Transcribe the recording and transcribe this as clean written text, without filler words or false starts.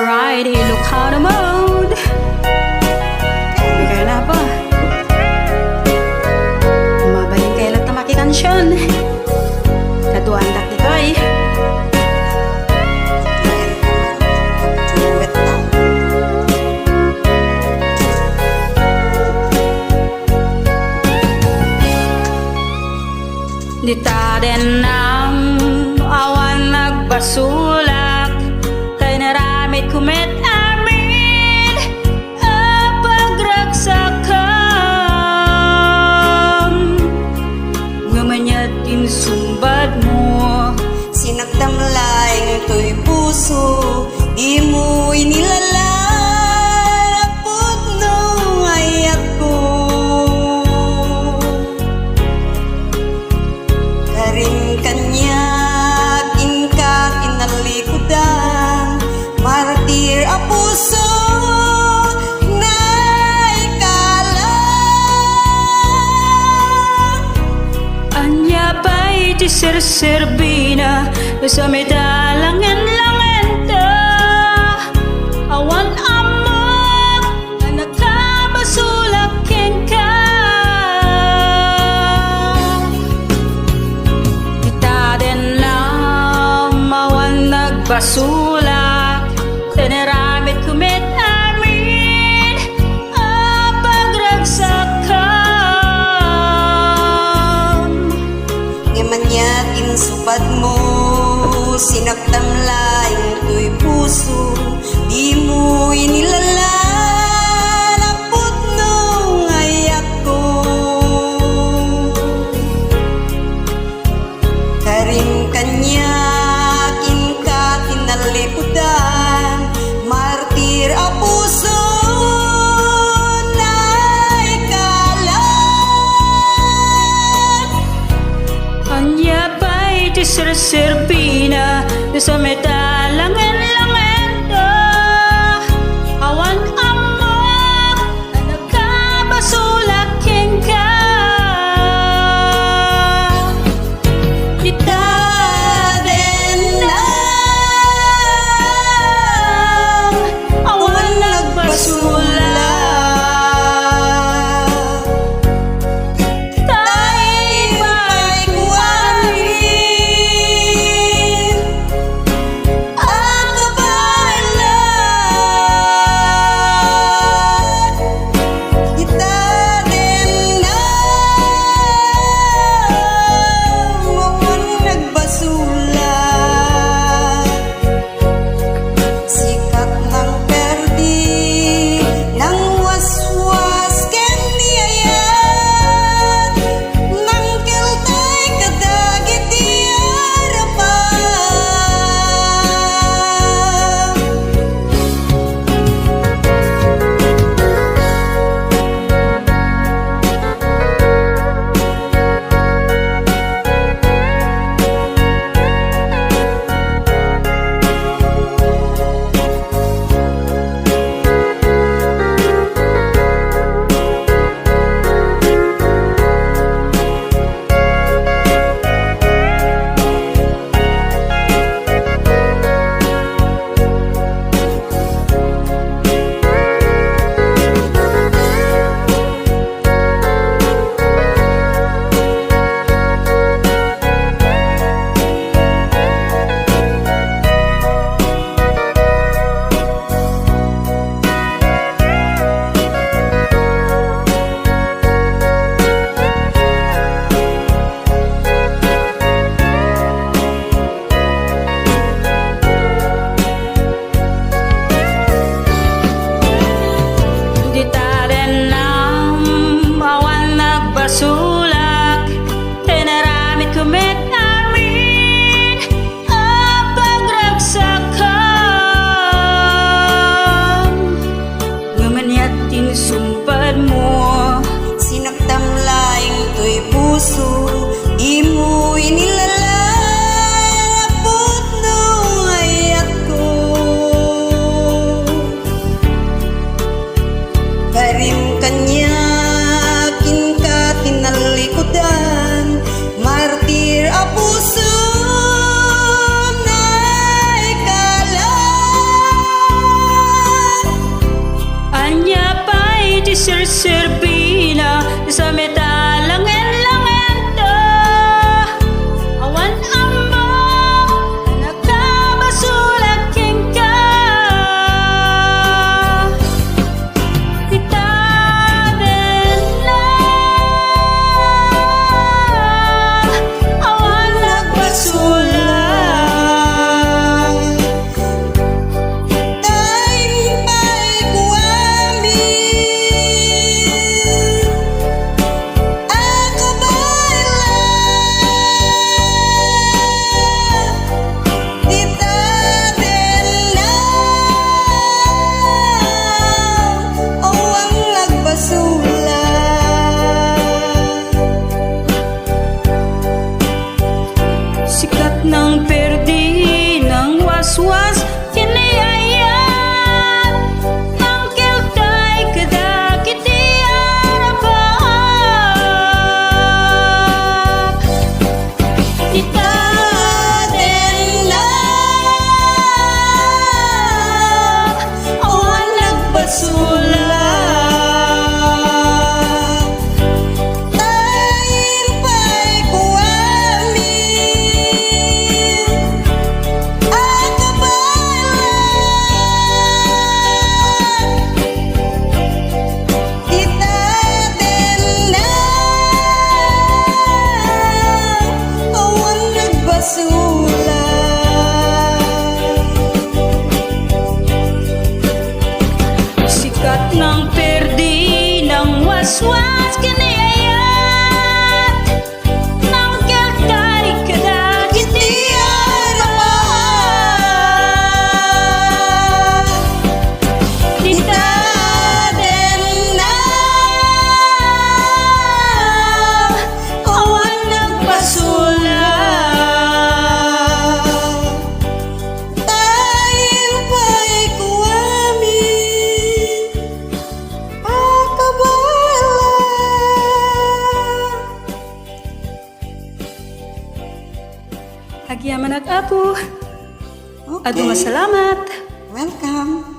Alright, Ilocano mode. Bigay na po. Mabayin kailan tamaki kansyon. Kaduan dak di koy. Dita din ang awan nagbasulak kay naramit kumit amin ang pagragsakam ngumanyat insumbad mo sinagdamlaing to'y puso di mo inilalaan apod nung ayat ko karing kanya inka kinalikudan martir a puso na ikalang anya pa'y di serserbina sa medalangan langenta awan amok na nakabasulak ka kita din lang mawan nagbasulak teneramit kumit amin ang pagragsakam ngimanyat insubad mo sinagdamlaing to'y puso di mo inilalaan apod nung ayak ko karing kanya kinka kinalikudan martir a puso na ikalang anya pa'y di serserbina sa medalangan langenta awan amok na nakabasulak ka kita din lang awan nagbasulak tayo may kuwanin Agyaman ag-apo. Okay. Adu nga salamat. Welcome.